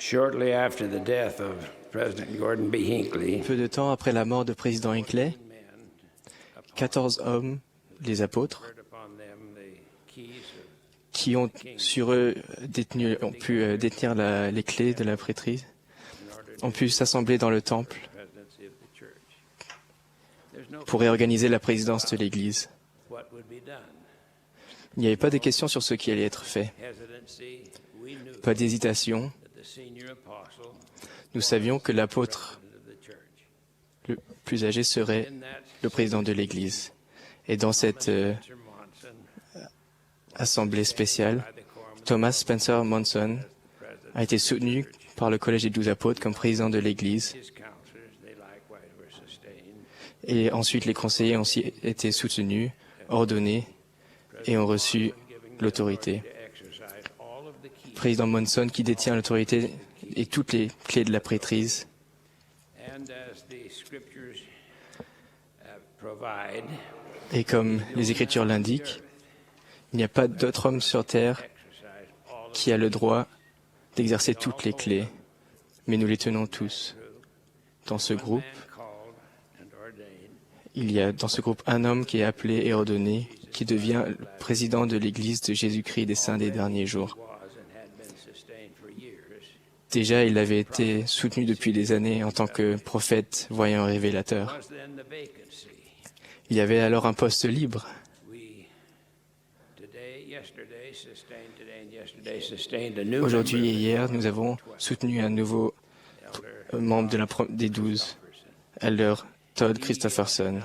Shortly after the death of President Gordon B. Hinckley, Peu de temps après la mort de président Hinckley, 14 hommes, les apôtres, qui ont sur eux ont pu détenir les clés de la prêtrise, ont pu s'assembler dans le temple pour réorganiser la présidence de l'Église. Il n'y avait pas de questions sur ce qui allait être fait, pas d'hésitation. Nous savions que l'apôtre le plus âgé serait le président de l'Église. Et dans cette assemblée spéciale, Thomas Spencer Monson a été soutenu par le Collège des 12 apôtres comme président de l'Église. Et ensuite, les conseillers ont aussi été soutenus, ordonnés et ont reçu l'autorité. Président Monson qui détient l'autorité et toutes les clés de la prêtrise. Et comme les Écritures l'indiquent, il n'y a pas d'autre homme sur terre qui a le droit d'exercer toutes les clés, mais nous les tenons tous. Dans ce groupe, il y a dans ce groupe un homme qui est appelé et ordonné, qui devient le président de l'Église de Jésus-Christ des Saints des derniers jours. Déjà, il avait été soutenu depuis des années en tant que prophète, voyant révélateur. Il y avait alors un poste libre. Aujourd'hui et hier, nous avons soutenu un nouveau membre des 12, Elder Todd Christopherson.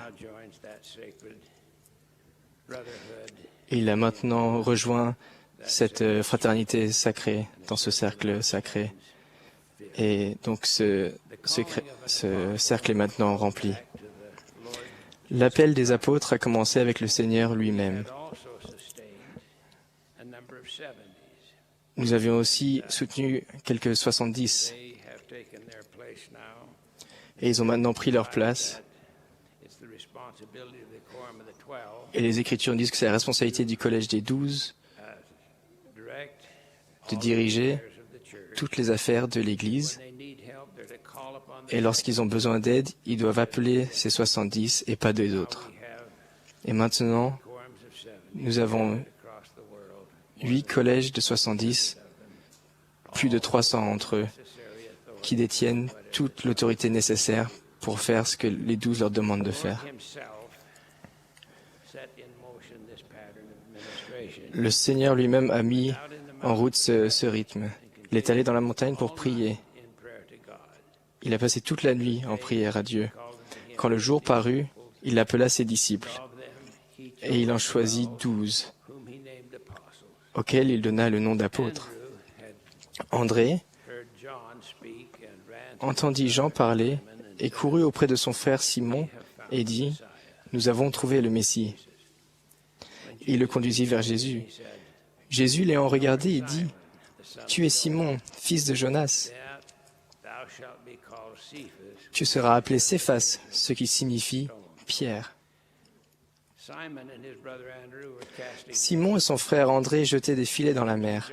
Il a maintenant rejoint cette fraternité sacrée, dans ce cercle sacré. Et donc ce cercle est maintenant rempli. L'appel des apôtres a commencé avec le Seigneur lui-même. Nous avions aussi soutenu quelques 70. Et ils ont maintenant pris leur place. Et les Écritures disent que c'est la responsabilité du Collège des 12 de diriger toutes les affaires de l'Église. Et lorsqu'ils ont besoin d'aide, ils doivent appeler ces 70 et pas deux autres. Et maintenant, nous avons 8 collèges de 70, plus de 300 entre eux, qui détiennent toute l'autorité nécessaire pour faire ce que les 12 leur demandent de faire. Le Seigneur lui-même a mis en route ce rythme. Il est allé dans la montagne pour prier. Il a passé toute la nuit en prière à Dieu. Quand le jour parut, il appela ses disciples. Et il en choisit 12, auxquels il donna le nom d'apôtres. André entendit Jean parler et courut auprès de son frère Simon et dit « Nous avons trouvé le Messie ». Il le conduisit vers Jésus. Jésus l'ayant regardé et dit « Tu es Simon, fils de Jonas. Tu seras appelé Céphas, ce qui signifie Pierre. » Simon et son frère André jetaient des filets dans la mer.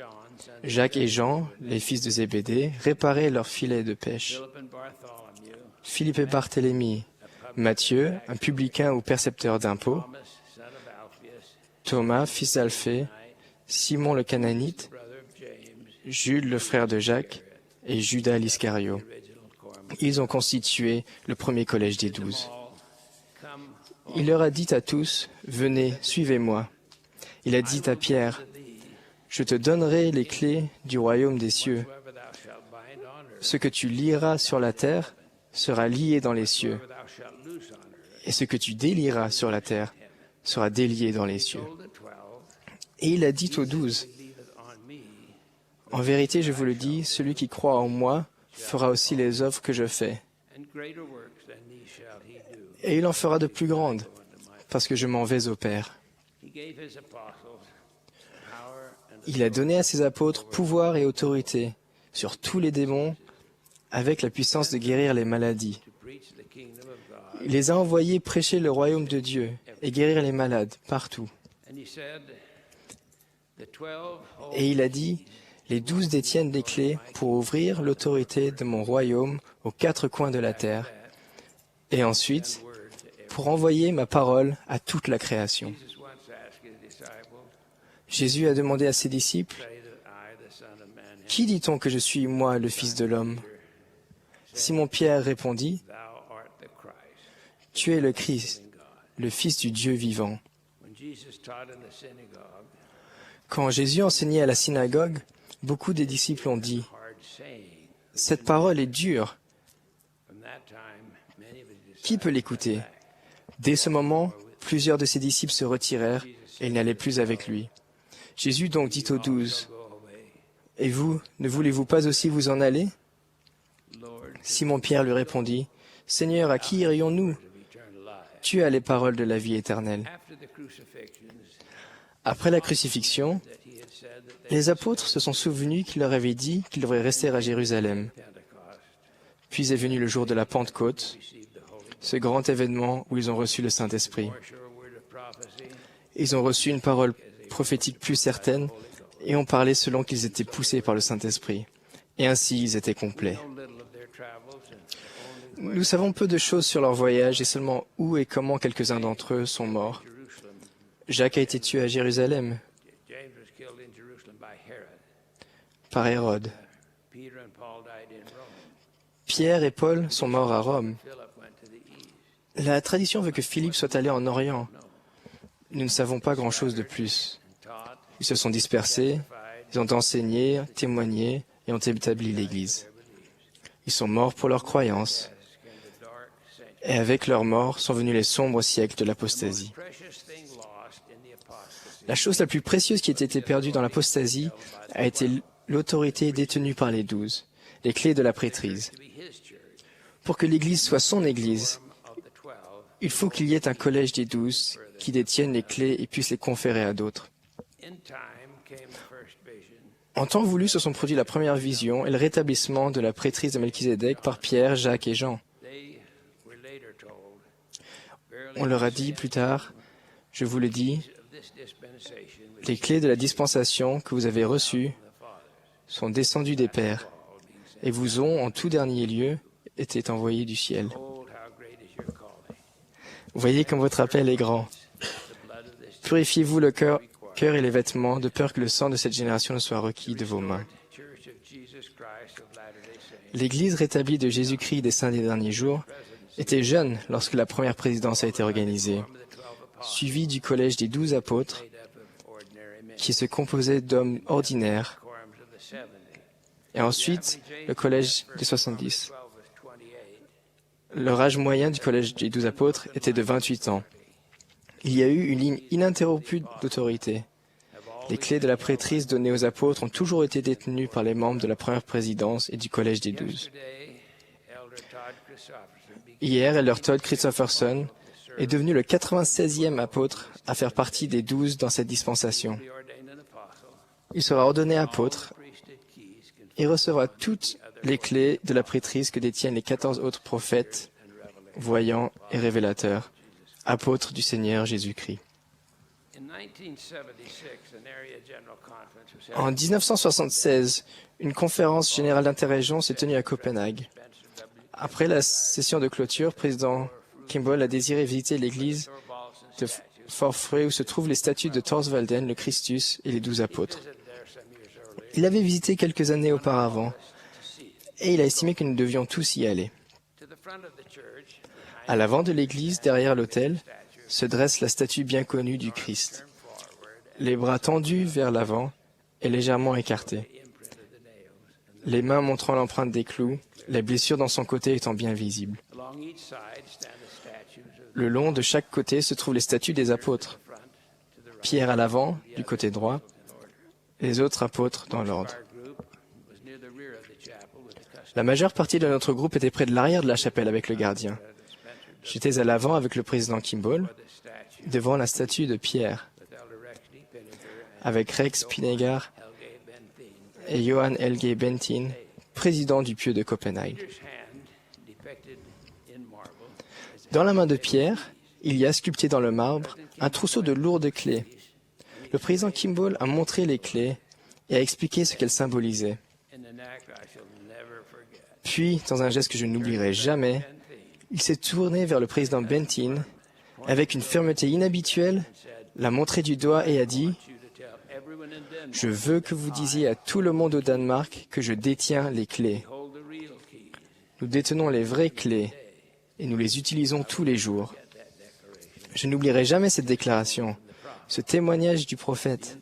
Jacques et Jean, les fils de Zébédée, réparaient leurs filets de pêche. Philippe et Barthélemy, Matthieu, un publicain ou percepteur d'impôts, Thomas, fils d'Alphée, Simon le Cananite, Jude, le frère de Jacques, et Judas l'Iscario. Ils ont constitué le premier collège des 12. Il leur a dit à tous, « Venez, suivez-moi. » Il a dit à Pierre, « Je te donnerai les clés du royaume des cieux. Ce que tu lieras sur la terre sera lié dans les cieux, et ce que tu délieras sur la terre sera délié dans les cieux. » Et il a dit aux 12, « En vérité, je vous le dis, celui qui croit en moi fera aussi les œuvres que je fais. Et il en fera de plus grandes, parce que je m'en vais au Père. » Il a donné à ses apôtres pouvoir et autorité sur tous les démons, avec la puissance de guérir les maladies. Il les a envoyés prêcher le royaume de Dieu et guérir les malades partout. Et il a dit, Les 12 détiennent les clés pour ouvrir l'autorité de mon royaume aux 4 coins de la terre. Et ensuite, pour envoyer ma parole à toute la création. Jésus a demandé à ses disciples, « Qui dit-on que je suis, moi, le Fils de l'homme » Simon-Pierre répondit, « Tu es le Christ, le Fils du Dieu vivant. » Quand Jésus enseignait à la synagogue, beaucoup des disciples ont dit, « Cette parole est dure. Qui peut l'écouter » Dès ce moment, plusieurs de ses disciples se retirèrent et ils n'allaient plus avec lui. Jésus donc dit aux 12, « Et vous, ne voulez-vous pas aussi vous en aller » Simon-Pierre lui répondit, « Seigneur, à qui irions-nous ? Tu as les paroles de la vie éternelle. » Après la crucifixion, les apôtres se sont souvenus qu'il leur avait dit qu'ils devraient rester à Jérusalem. Puis est venu le jour de la Pentecôte, ce grand événement où ils ont reçu le Saint-Esprit. Ils ont reçu une parole prophétique plus certaine et ont parlé selon qu'ils étaient poussés par le Saint-Esprit. Et ainsi, ils étaient complets. Nous savons peu de choses sur leur voyage et seulement où et comment quelques-uns d'entre eux sont morts. Jacques a été tué à Jérusalem par Hérode. Pierre et Paul sont morts à Rome. La tradition veut que Philippe soit allé en Orient. Nous ne savons pas grand-chose de plus. Ils se sont dispersés, ils ont enseigné, témoigné et ont établi l'Église. Ils sont morts pour leurs croyances. Et avec leur mort sont venus les sombres siècles de l'apostasie. La chose la plus précieuse qui a été perdue dans l'apostasie a été l'autorité détenue par les 12, les clés de la prêtrise. Pour que l'Église soit son Église, il faut qu'il y ait un collège des 12 qui détiennent les clés et puissent les conférer à d'autres. En temps voulu, se sont produits la première vision et le rétablissement de la prêtrise de Melchizedek par Pierre, Jacques et Jean. On leur a dit plus tard, je vous le dis, les clés de la dispensation que vous avez reçues sont descendues des pères et vous ont, en tout dernier lieu, été envoyées du ciel. Voyez comme votre appel est grand. Purifiez-vous le cœur et les vêtements, de peur que le sang de cette génération ne soit requis de vos mains. L'Église rétablie de Jésus-Christ des saints des derniers jours était jeune lorsque la première présidence a été organisée, suivie du collège des 12 apôtres, qui se composait d'hommes ordinaires, et ensuite le collège des 70. Leur âge moyen du collège des 12 apôtres était de 28 ans. Il y a eu une ligne ininterrompue d'autorité. Les clés de la prêtrise données aux apôtres ont toujours été détenues par les membres de la première présidence et du collège des 12. Hier, Elder Todd Christofferson est devenu le 96e apôtre à faire partie des 12 dans cette dispensation. Il sera ordonné apôtre et recevra toutes les clés de la prêtrise que détiennent les 14 autres prophètes, voyants et révélateurs, apôtres du Seigneur Jésus-Christ. En 1976, une conférence générale d'interrégion s'est tenue à Copenhague. Après la session de clôture, président Kimball a désiré visiter l'église de Forfrey où se trouvent les statues de Torsvalden, le Christus et les 12 apôtres. Il l'avait visité quelques années auparavant et il a estimé que nous devions tous y aller. À l'avant de l'église, derrière l'autel, se dresse la statue bien connue du Christ, les bras tendus vers l'avant et légèrement écartés, les mains montrant l'empreinte des clous, la blessure dans son côté étant bien visible. Le long de chaque côté se trouvent les statues des apôtres. Pierre à l'avant, du côté droit, les autres apôtres dans l'ordre. La majeure partie de notre groupe était près de l'arrière de la chapelle avec le gardien. J'étais à l'avant avec le président Kimball, devant la statue de Pierre, avec Rex Pinegar et Johan Helge Bentin, président du pieu de Copenhague. Dans la main de Pierre, il y a sculpté dans le marbre un trousseau de lourdes clés. Le président Kimball a montré les clés et a expliqué ce qu'elle symbolisait. Puis, dans un geste que je n'oublierai jamais, il s'est tourné vers le président Bentin avec une fermeté inhabituelle, l'a montré du doigt et a dit « Je veux que vous disiez à tout le monde au Danemark que je détiens les clés. Nous détenons les vraies clés et nous les utilisons tous les jours. » Je n'oublierai jamais cette déclaration, ce témoignage du prophète.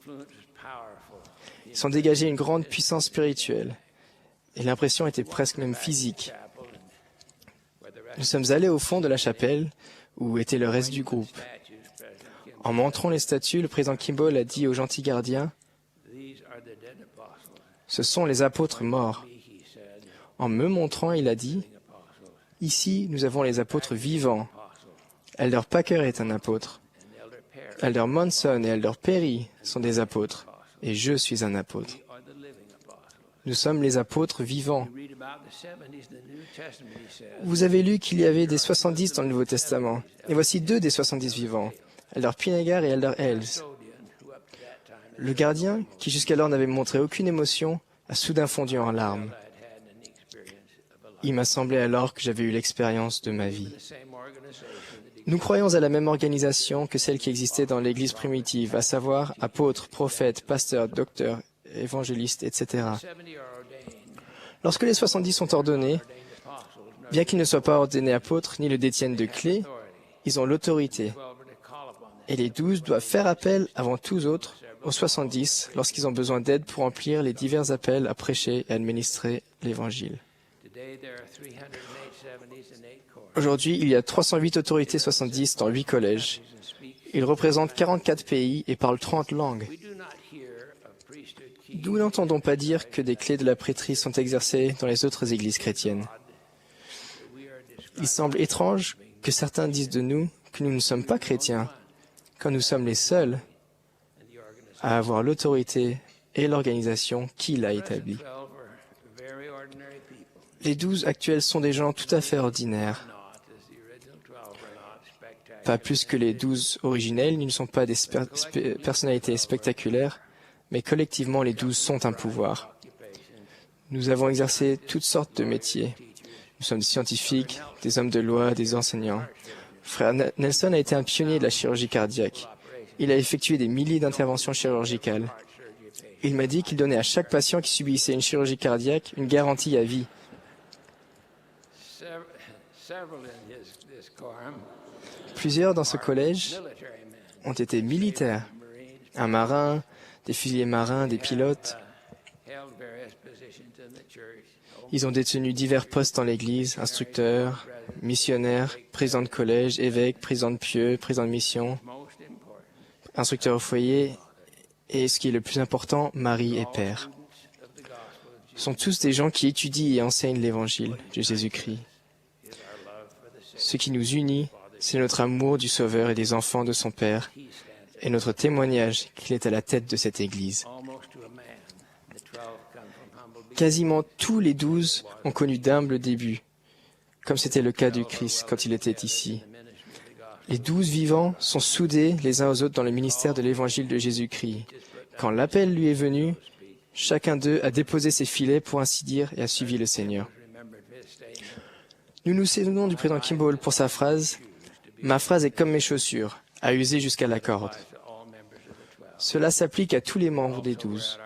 Il s'en dégageait une grande puissance spirituelle et l'impression était presque même physique. Nous sommes allés au fond de la chapelle où était le reste du groupe. En montrant les statues, le président Kimball a dit aux gentils gardiens « Ce sont les apôtres morts. » En me montrant, il a dit « Ici, nous avons les apôtres vivants. Elder Packer est un apôtre. Elder Monson et Elder Perry sont des apôtres. Et je suis un apôtre. Nous sommes les apôtres vivants. Vous avez lu qu'il y avait des 70 dans le Nouveau Testament. Et voici 2 des 70 vivants, Elder Pinegar et Elder Hells. Le gardien, qui jusqu'alors n'avait montré aucune émotion, a soudain fondu en larmes. Il m'a semblé alors que j'avais eu l'expérience de ma vie. Nous croyons à la même organisation que celle qui existait dans l'Église primitive, à savoir apôtres, prophètes, pasteurs, docteurs, évangélistes, etc. Lorsque les 70 sont ordonnés, bien qu'ils ne soient pas ordonnés apôtres ni le détiennent de clés, ils ont l'autorité. Et les 12 doivent faire appel avant tous autres aux 70 lorsqu'ils ont besoin d'aide pour remplir les divers appels à prêcher et administrer l'Évangile. Aujourd'hui, il y a 308 autorités 70 dans 8 collèges. Ils représentent 44 pays et parlent 30 langues. Nous n'entendons pas dire que des clés de la prêtrise sont exercées dans les autres églises chrétiennes. Il semble étrange que certains disent de nous que nous ne sommes pas chrétiens, quand nous sommes les seuls à avoir l'autorité et l'organisation qui l'a établie. Les 12 actuels sont des gens tout à fait ordinaires. Pas plus que les 12 originels, ils ne sont pas des personnalités spectaculaires, mais collectivement, les 12 sont un pouvoir. Nous avons exercé toutes sortes de métiers. Nous sommes des scientifiques, des hommes de loi, des enseignants. Frère Nelson a été un pionnier de la chirurgie cardiaque. Il a effectué des milliers d'interventions chirurgicales. Il m'a dit qu'il donnait à chaque patient qui subissait une chirurgie cardiaque une garantie à vie. Plusieurs dans ce collège ont été militaires. Un marin, des fusiliers marins, des pilotes. Ils ont détenu divers postes dans l'Église, instructeurs, missionnaires, président de collège, évêque, président de pieux, président de mission, instructeur au foyer et, ce qui est le plus important, mari et père. Ce sont tous des gens qui étudient et enseignent l'Évangile de Jésus-Christ. Ce qui nous unit, c'est notre amour du Sauveur et des enfants de son Père et notre témoignage qu'il est à la tête de cette Église. Quasiment tous les 12 ont connu d'humbles débuts, comme c'était le cas du Christ quand il était ici. Les 12 vivants sont soudés les uns aux autres dans le ministère de l'Évangile de Jésus-Christ. Quand l'appel lui est venu, chacun d'eux a déposé ses filets, pour ainsi dire, et a suivi le Seigneur. Nous nous souvenons du président Kimball pour sa phrase « Ma phrase est comme mes chaussures, à user jusqu'à la corde ». Cela s'applique à tous les membres des 12.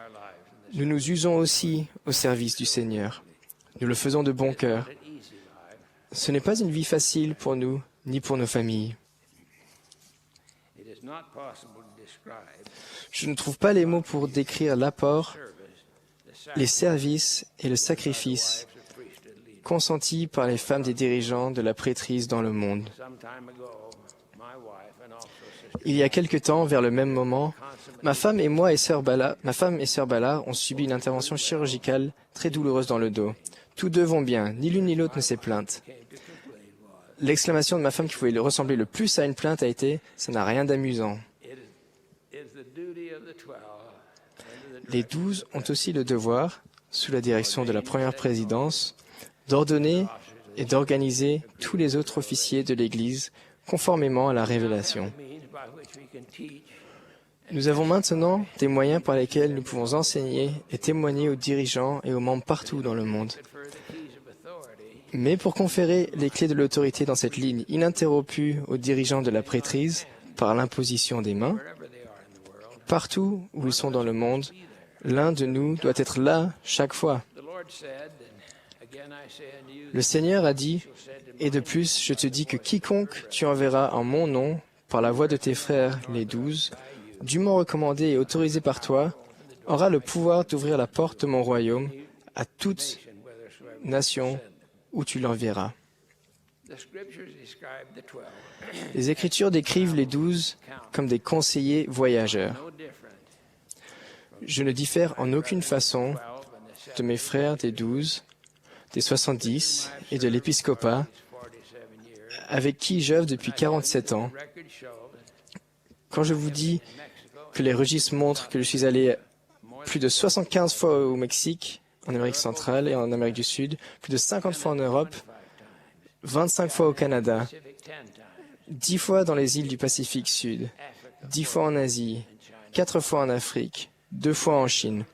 Nous nous usons aussi au service du Seigneur. Nous le faisons de bon cœur. Ce n'est pas une vie facile pour nous, ni pour nos familles. Je ne trouve pas les mots pour décrire l'apport, les services et le sacrifice consentis par les femmes des dirigeants de la prêtrise dans le monde. Il y a quelque temps, vers le même moment, ma femme et sœur Ballard ont subi une intervention chirurgicale très douloureuse dans le dos. Tous deux vont bien, ni l'une ni l'autre ne s'est plainte. L'exclamation de ma femme qui pouvait ressembler le plus à une plainte a été « ça n'a rien d'amusant ». Les 12 ont aussi le devoir, sous la direction de la première présidence, d'ordonner et d'organiser tous les autres officiers de l'Église conformément à la révélation. Nous avons maintenant des moyens par lesquels nous pouvons enseigner et témoigner aux dirigeants et aux membres partout dans le monde. Mais pour conférer les clés de l'autorité dans cette ligne ininterrompue aux dirigeants de la prêtrise par l'imposition des mains, partout où ils sont dans le monde, l'un de nous doit être là chaque fois. Le Seigneur a dit, « Et de plus, je te dis que quiconque tu enverras en mon nom, par la voix de tes frères, les 12, dûment recommandés et autorisés par toi, aura le pouvoir d'ouvrir la porte de mon royaume à toute nation où tu l'enverras. » Les Écritures décrivent les 12 comme des conseillers voyageurs. Je ne diffère en aucune façon de mes frères des 12, des 70 et de l'épiscopat, avec qui j'œuvre depuis 47 ans. Quand je vous dis que les registres montrent que je suis allé plus de 75 fois au Mexique, en Amérique centrale et en Amérique du Sud, plus de 50 fois en Europe, 25 fois au Canada, 10 fois dans les îles du Pacifique Sud, 10 fois en Asie, 4 fois en Afrique, 2 fois en Chine,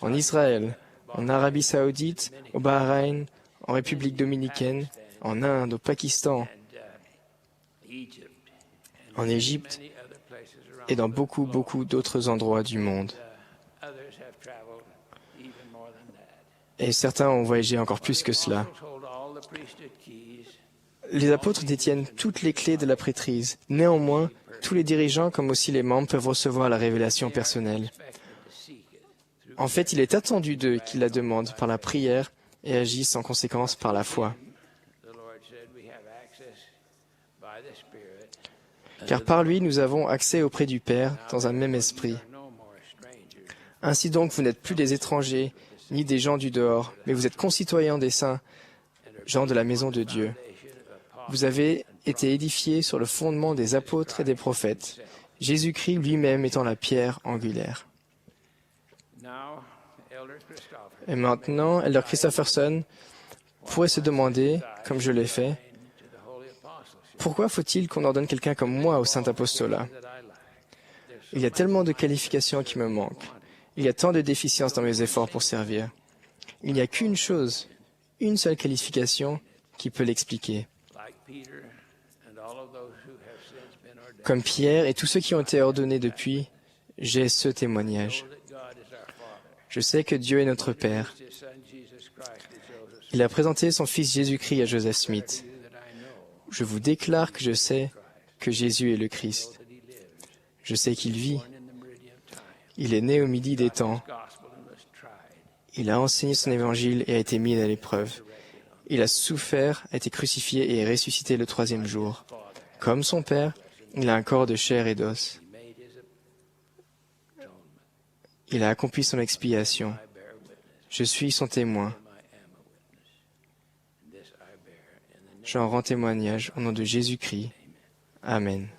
en Israël, en Arabie Saoudite, au Bahreïn, en République dominicaine, en Inde, au Pakistan, en Égypte et dans beaucoup d'autres endroits du monde. Et certains ont voyagé encore plus que cela. Les apôtres détiennent toutes les clés de la prêtrise. Néanmoins, tous les dirigeants comme aussi les membres peuvent recevoir la révélation personnelle. En fait, il est attendu d'eux qu'ils la demandent par la prière et agissent en conséquence par la foi. Car par lui, nous avons accès auprès du Père dans un même esprit. Ainsi donc, vous n'êtes plus des étrangers, ni des gens du dehors, mais vous êtes concitoyens des saints, gens de la maison de Dieu. Vous avez été édifiés sur le fondement des apôtres et des prophètes, Jésus-Christ lui-même étant la pierre angulaire. Et maintenant, Elder Christopherson pourrait se demander, comme je l'ai fait, pourquoi faut-il qu'on ordonne quelqu'un comme moi au Saint Apostolat? Il y a tellement de qualifications qui me manquent. Il y a tant de déficiences dans mes efforts pour servir. Il n'y a qu'une chose, une seule qualification qui peut l'expliquer. Comme Pierre et tous ceux qui ont été ordonnés depuis, j'ai ce témoignage. Je sais que Dieu est notre Père. Il a présenté son Fils Jésus-Christ à Joseph Smith. Je vous déclare que je sais que Jésus est le Christ. Je sais qu'il vit. Il est né au midi des temps. Il a enseigné son évangile et a été mis à l'épreuve. Il a souffert, a été crucifié et est ressuscité le 3e jour. Comme son Père, il a un corps de chair et d'os. Il a accompli son expiation. Je suis son témoin. J'en rends témoignage au nom de Jésus-Christ. Amen.